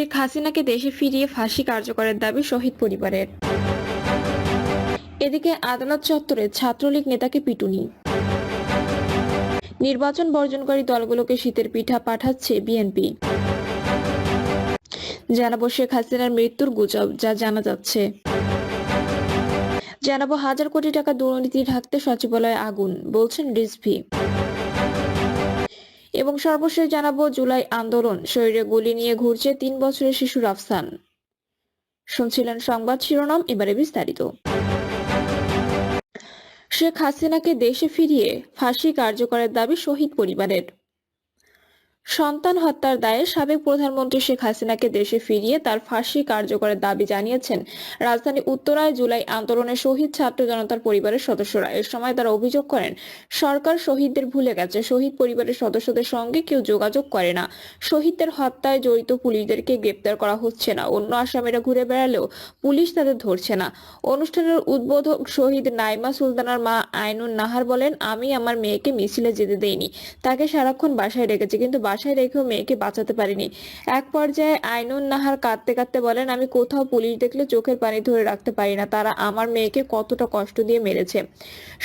শেখ হাসিনাকে দেশে ফিরিয়ে ফাঁসি কার্যকরের দাবি শহীদ পরিবারের। এদিকে আদালত চত্বরে ছাত্রলীগ নেতাকে পিটুনি। নির্বাচন বর্জনকারী দলগুলোকে শীতের পিঠা পাঠাচ্ছে বিএনপি। জানাবো শেখ হাসিনার মৃত্যুর গুজব যা জানা যাচ্ছে। জানাবো হাজার কোটি টাকা দুর্নীতি ঢাকতে সচিবালয়ে আগুন, বলছেন রিজভী। এবং সর্বশেষ জানাবো জুলাই আন্দোলন, শরীরে গুলি নিয়ে ঘুরছে 3 বছরের শিশু রাফসান। শুনছিলেন সংবাদ শিরোনাম, এবারে বিস্তারিত। শেখ হাসিনাকে দেশে ফিরিয়ে ফাঁসি কার্যকরের দাবি শহীদ পরিবারের। সন্তান হত্যার দায়ে সাবেক প্রধানমন্ত্রী শেখ হাসিনাকে দেশে ফিরিয়ে তার ফাঁসি কার্যকরের দাবি জানিয়েছেন রাজধানী উত্তরায় জুলাই আন্দোলনে শহীদ ছাত্র জনতার পরিবারের সদস্যরা। এ সময় তারা অভিযোগ করেন, সরকার শহীদদের ভুলে গেছে, শহীদ পরিবারের সদস্যদের সঙ্গে কেউ যোগাযোগ করে না, শহীদদের হত্যায় জড়িত পুলিশদেরকে গ্রেপ্তার করা হচ্ছে না, অন্য আসামিরা ঘুরে বেড়ালেও পুলিশ তাদের ধরছে না। অনুষ্ঠানের উদ্বোধক শহীদ নাইমা সুলতানার মা আইনুন নাহার বলেন, আমি আমার মেয়েকে মিছিলে যেতে দেইনি, তাকে সারাক্ষণ বাসায় রেখেছি, কিন্তু বাসায় রেখেও মেয়েকে বাঁচাতে পারিনি। এক পর্যায়ে আইনুন নাহার কাঁদতে কাঁদতে বলেন, আমি কোথাও পুলিশ দেখলে চোখের পানি ধরে রাখতে পারি না, তারা আমার মেয়েকে কতটা কষ্ট দিয়ে মেরেছে।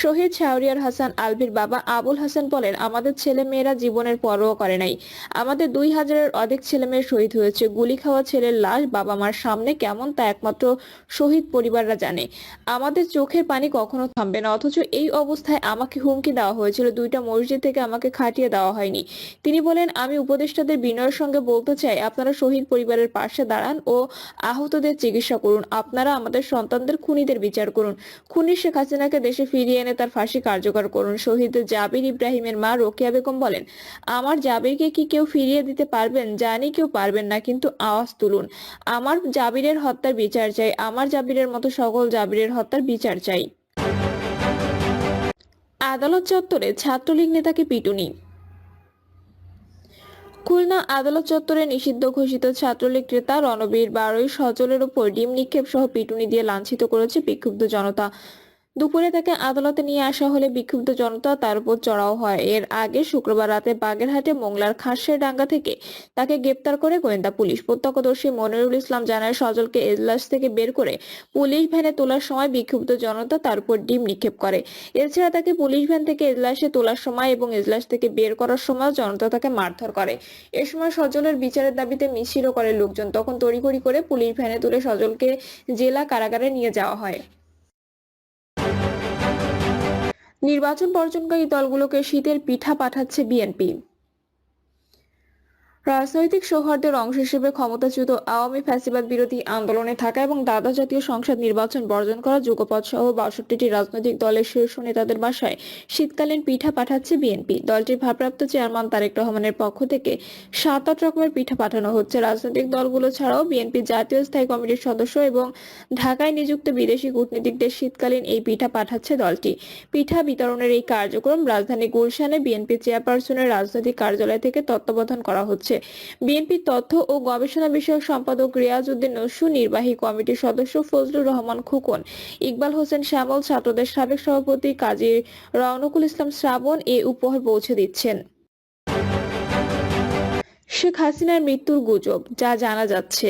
শহীদ শাহরিয়ার হাসান আলভির বাবা আবুল হাসান বলেন, আমাদের ছেলে মেয়েরা জীবনের পরোয়া করে নাই, আমাদের 2000-এর অধিক ছেলে মেয়ে শহীদ হয়েছে, গুলি খাওয়া ছেলের লাশ বাবা মার সামনে কেমন তা একমাত্র শহীদ পরিবাররা জানে, আমাদের চোখের পানি কখনো থামবে না, অথচ এই অবস্থায় আমাকে হুমকি দেওয়া হয়েছিল, 2টা মসজিদ থেকে আমাকে খাটিয়ে দেওয়া হয়নি। তিনি বলেন, আমি উপদেষ্টাদের বিনয়ের সঙ্গে বলতে চাই, আপনারা শহীদ পরিবারের পাশে দাঁড়ান ও আহতদের চিকিৎসা করুন, আপনারা আমাদের সন্তানদের খুনিদের বিচার করুন, খুনি শেখ হাসিনাকে দেশে ফিরিয়ে এনে তার ফাঁসি কার্যকর করুন। শহীদ জাবির ইব্রাহিমের মা রোকেয়া বেগম বলেন, আমার জাবিরকে কি কেউ ফিরিয়ে দিতে পারবেন? জানি কেউ পারবেন না, কিন্তু আওয়াজ তুলুন, আমার জাবিরের হত্যার বিচার চাই, আমার জাবিরের মতো সকল জাবিরের হত্যার বিচার চাই। আদালত চত্বরে ছাত্রলীগ নেতাকে পিটুনি। খুলনা আদালত চত্বরে নিষিদ্ধ ঘোষিত ছাত্রলীগ নেতা রণবীর বারোই সজলের উপর ডিম নিক্ষেপ সহ পিটুনি দিয়ে লাঞ্ছিত করেছে বিক্ষুব্ধ জনতা। দুপুরে তাকে আদালতে নিয়ে আসা হলে বিক্ষুব্ধ জনতা তার উপর চড়াও হয়। এর আগে শুক্রবার রাতে বাগেরহাটে মোংলার খাসের ডাঙ্গা থেকে তাকে গ্রেপ্তার করে গোয়েন্দা পুলিশ। প্রত্যক্ষদর্শী মনিরুল ইসলাম জানায়, সজলকে এজলাস থেকে বের করে পুলিশ ভ্যানে তোলার সময় বিক্ষুব্ধ জনতা তার উপর ডিম নিক্ষেপ করে। এছাড়া তাকে পুলিশ ভ্যান থেকে এজলাসে তোলার সময় এবং এজলাস থেকে বের করার সময় জনতা তাকে মারধর করে। এ সময় সজলের বিচারের দাবিতে মিছিলও করে লোকজন। তখন তড়িঘড়ি করে পুলিশ ভ্যানে তুলে সজলকে জেলা কারাগারে নিয়ে যাওয়া হয়। নির্বাচন বর্জনকারী দলগুলোকে শীতের পিঠা পাঠাচ্ছে বিএনপি। রাজনৈতিক সৌহার্দ্যের অংশ হিসেবে ক্ষমতাচ্যুত আওয়ামী ফ্যাসিবাদ বিরোধী আন্দোলনে থাকা এবং দ্বাদশ জাতীয় সংসদ নির্বাচন বর্জন করা যুগপৎ সহ 62টি রাজনৈতিক দলের শীর্ষ নেতাদের বাসায় শীতকালীন পিঠা পাঠাচ্ছে বিএনপি। দলটির ভারপ্রাপ্ত চেয়ারম্যান তারেক রহমানের পক্ষ থেকে 7-8 রকমের পিঠা পাঠানো হচ্ছে। রাজনৈতিক দলগুলো ছাড়াও বিএনপি জাতীয় স্থায়ী কমিটির সদস্য এবং ঢাকায় নিযুক্ত বিদেশি কূটনীতিকদের শীতকালীন এই পিঠা পাঠাচ্ছে দলটি। পিঠা বিতরণের এই কার্যক্রম রাজধানী গুলশানে বিএনপি চেয়ারপারসনের রাজনৈতিক কার্যালয় থেকে তত্ত্বাবধান করা হচ্ছে। বিএনপির তথ্য ও গবেষণা বিষয়ক সম্পাদক রিয়াজ উদ্দিন নসু, নির্বাহী কমিটির সদস্য ফজলুর রহমান খোকন, ইকবাল হোসেন শ্যামল, ছাত্রদের সাবেক সভাপতি কাজী রওনকুল ইসলাম শ্রাবণ এ উপহার পৌঁছে দিচ্ছেন। শেখ হাসিনার মৃত্যুর গুজব যা জানা যাচ্ছে।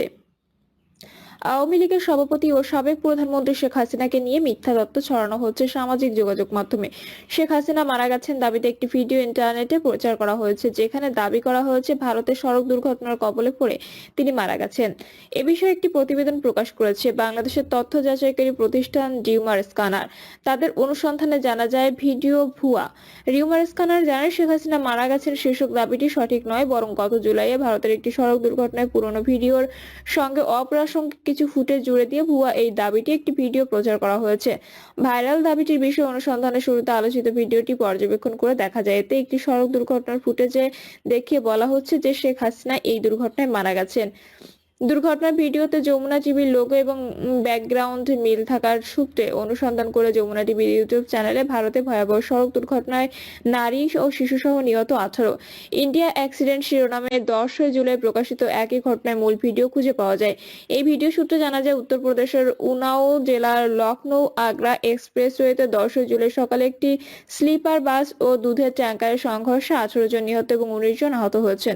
আওয়ামী লীগের সভাপতি ও সাবেক প্রধানমন্ত্রী শেখ হাসিনাকে নিয়ে মিথ্যা তথ্য ছড়ানো হচ্ছে সামাজিক যোগাযোগ মাধ্যমে। শেখ হাসিনা মারা গেছেন দাবিতে একটি ভিডিও ইন্টারনেটে প্রচার করা হয়েছে, যেখানে দাবি করা হয়েছে ভারতের সড়ক দুর্ঘটনার কবলে পড়ে তিনি মারা গেছেন। এ বিষয়ে একটি প্রতিবেদন প্রকাশ করেছে বাংলাদেশের তথ্য যাচাইকারী প্রতিষ্ঠান রিউমার স্ক্যানার। তাদের অনুসন্ধানে জানা যায় ভিডিও ভুয়া। রিউমার স্ক্যানার জানায়, শেখ হাসিনা মারা গেছেন শীর্ষক দাবিটি সঠিক নয়, বরং গত জুলাইয়ে ভারতের একটি সড়ক দুর্ঘটনায় পুরনো ভিডিওর সঙ্গে অপ্রাসঙ্গিক কিছু ফুটেজ জুড়ে দিয়ে ভুয়া এই দাবিটি একটি ভিডিও প্রচার করা হয়েছে। ভাইরাল দাবিটির বিষয়ে অনুসন্ধানের শুরুতে আলোচিত ভিডিওটি পর্যবেক্ষণ করে দেখা যায়, এতে একটি সড়ক দুর্ঘটনার ফুটেজে দেখিয়ে বলা হচ্ছে যে শেখ হাসিনা এই দুর্ঘটনায় মারা গেছেন। দুর্ঘটনার ভিডিওতে যমুনা টিভির লোগো এবং ব্যাকগ্রাউন্ড মিল থাকার সূত্রে অনুসন্ধান করে যমুনা টিভির ইউটিউব চ্যানেলে ভারতে ভয়াবহ সড়ক দুর্ঘটনায় নারী ও শিশুসহ নিহত 18 ইন্ডিয়া অ্যাক্সিডেন্ট শিরোনামে 10 জুলাই প্রকাশিত একই ঘটনায় মূল ভিডিও খুঁজে পাওয়া যায়। এই ভিডিও সূত্রে জানা যায়, উত্তরপ্রদেশের উনাও জেলার লখনৌ আগ্রা এক্সপ্রেসওয়েতে 10 জুলাই সকালে একটি স্লিপার বাস ও দুধের ট্যাঙ্কারের সংঘর্ষে 18 জন নিহত এবং 19 জন আহত হয়েছেন।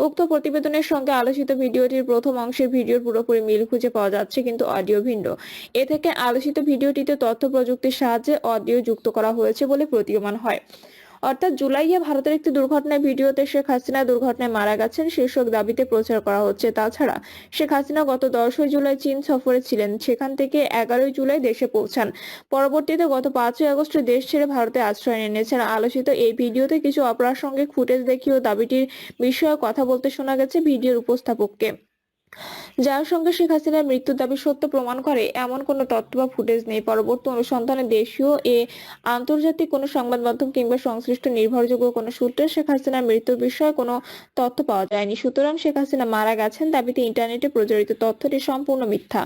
উক্ত প্রতিবেদনের সঙ্গে আলোচিত ভিডিওটির প্রথম অংশ অংশের ভিডিওর পুরোপুরি মিল খুঁজে পাওয়া যাচ্ছে, কিন্তু অডিও ভিন্ন। এ থেকে আলোচিত ভিডিওটিতে তথ্য প্রযুক্তির সাহায্যে অডিও যুক্ত করা হয়েছে বলে প্রতীয়মান হয়। অর্থাৎ জুলাইয়ে ভারতের একটি দুর্ঘটনার ভিডিওতে শেখ হাসিনা দুর্ঘটনায় মারা গেছেন শীর্ষক দাবিতে প্রচার করা হচ্ছে। তাছাড়া শেখ হাসিনা গত 10ই জুলাই চীন সফরে ছিলেন, সেখান থেকে 11ই জুলাই দেশে পৌঁছান। পরবর্তীতে গত 5ই আগস্ট দেশ ছেড়ে ভারতে আশ্রয় নিয়েছেন। আলোচিত এই ভিডিওতে কিছু অপ্রাসঙ্গিক ফুটেজ দেখিয়েও দাবিটির বিষয়ে কথা বলতে শোনা গেছে ভিডিওর উপস্থাপককে, যার সঙ্গে শেখ হাসিনার মৃত্যুর দাবি সত্য প্রমাণ করে এমন কোনো তথ্য বা ফুটেজ নেই। পরবর্তী অনুসন্ধানে দেশীয় আন্তর্জাতিক কোনো সংবাদ মাধ্যম কিংবা সংশ্লিষ্ট নির্ভরযোগ্য কোনো সূত্রে শেখ হাসিনার মৃত্যুর বিষয়ে কোনো তথ্য পাওয়া যায়নি। সুতরাং শেখ হাসিনা মারা গেছেন দাবিতে ইন্টারনেটে প্রচারিত তথ্যটি সম্পূর্ণ মিথ্যা।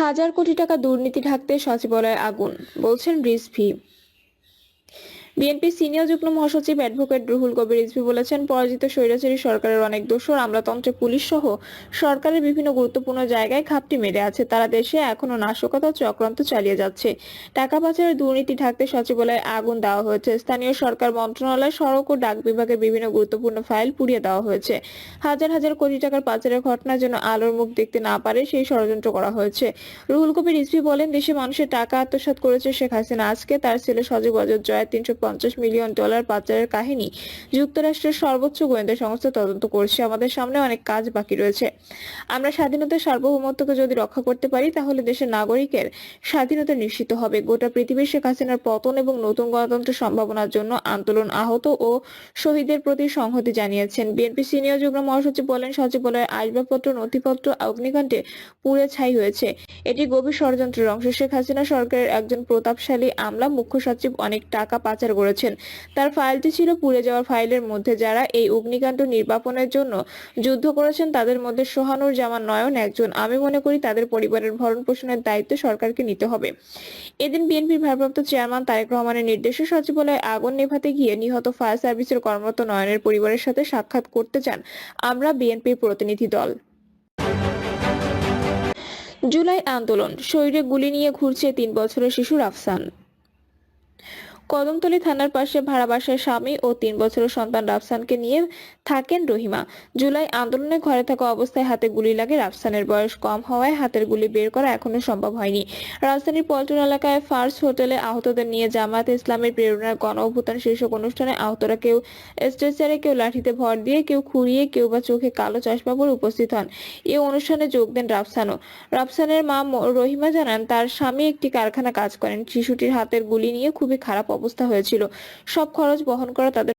হাজার কোটি টাকা দুর্নীতি ঢাকতে সচিবালয়ে আগুন, বলছেন রিজভী। বিএনপি সিনিয়র যুগ্ম মহাসচিব অ্যাডভোকেট রুহুল কবির রিজভী বলেছেন, পরাজিত স্বৈরাচারী সরকারের অনেক দোসর আমলাতন্ত্রে পুলিশ সহ সরকারের বিভিন্ন গুরুত্বপূর্ণ জায়গায় ঘাপটি মেরে আছে। তারা দেশে এখনো নাশকতা চক্রান্ত চালিয়ে যাচ্ছে। টাকা পাচারের দুর্নীতি ঢাকতে সচিবালয়ে আগুন দেওয়া হয়েছে। স্থানীয় সরকার মন্ত্রণালয়, সড়ক ও ডাক বিভাগের বিভিন্ন গুরুত্বপূর্ণ ফাইল পুড়িয়ে দেওয়া হয়েছে। হাজার হাজার কোটি টাকার পাচারের ঘটনা যেন আলোর মুখ দেখতে না পারে সেই ষড়যন্ত্র করা হয়েছে। রুহুল কবির রিজভী বলেন, দেশে মানুষের টাকা আত্মসাৎ করেছে শেখ হাসিনা। আজকে তার ছেলে সজীব অজয় জয়ের $350 মিলিয়ন পাচারের কাহিনী যুক্তরাষ্ট্রের সর্বোচ্চ গোয়েন্দা সংস্থা তদন্ত করছে। আমাদের সামনে অনেক কাজ বাকি রয়েছে। আমরা স্বাধীনতার সার্বভৌমত্বকে যদি রক্ষা করতে পারি, তাহলে দেশের নাগরিকের স্বাধীনতা নিশ্চিত হবে। গোটা পৃথিবী শেখ হাসিনার পতন এবং নতুন গণতন্ত্রের সম্ভাবনার জন্য আন্দোলন, আহত ও শহীদদের প্রতি সংহতি জানিয়েছেন। বিএনপি সিনিয়র যুগ্ম মহাসচিব বলেন, সচিবালয়ের আসবাবপত্র, নথিপত্র অগ্নিকাণ্ডে পুড়ে ছাই হয়েছে। এটি গভীর ষড়যন্ত্রের অংশ। শেখ হাসিনা সরকারের একজন প্রতাপশালী আমলা মুখ্য সচিব অনেক টাকা পাচার করেছেন। তার ফাইলটি ছিল পুড়ে যাওয়ার ফাইলের মধ্যে। যারা এই অগ্নিকাণ্ড নির্বাপনের জন্য যুদ্ধ করেছেন তাদের মধ্যে সোহানুর জামান নয়ন একজন। আমি মনে করি তাদের পরিবারের ভরণ পোষণের দায়িত্ব সরকারকে নিতে হবে। এদিন বিএনপির ভারপ্রাপ্ত চেয়ারম্যান তারেক রহমানের নির্দেশে সচিবালয়ে আগুন নেভাতে গিয়ে নিহত ফায়ার সার্ভিসের কর্মরত নয়নের পরিবারের সাথে সাক্ষাৎ করতে চান আমরা বিএনপির প্রতিনিধি দল। জুলাই আন্দোলন, শরীরে গুলি নিয়ে ঘুরছে 3 বছরের শিশু রাফসান। কদমতলী থানার পাশে ভাড়া বাসায় স্বামী ও 3 বছরের সন্তান রাফসানকে নিয়ে থাকেন রহিমা। জুলাই আন্দোলনে ঘরে থাকা অবস্থায় হাতে গুলি লাগে রাফসানের। বয়স কম হওয়ায় হাতের গুলি বের করা এখনো সম্ভব হয়নি। রাজধানীর পল্টন এলাকায় ফার্স্ট হোটেলে আহতদের নিয়ে জামায়াতে ইসলামের প্রেরণার গণ অভ্যুত্থান শীর্ষক অনুষ্ঠানে আহতরা কেউ স্ট্রেচারে, কেউ লাঠিতে ভর দিয়ে, কেউ খুঁড়িয়ে, কেউ বা চোখে কালো চশমা পরে উপস্থিত হন। এই অনুষ্ঠানে যোগ দেন রাফসানও। রাফসানের মা রহিমা জানান, তার স্বামী একটি কারখানা কাজ করেন। শিশুটির হাতের গুলি নিয়ে খুবই খারাপ অবস্থা হয়েছিল। সব খরচ বহন করা তাদের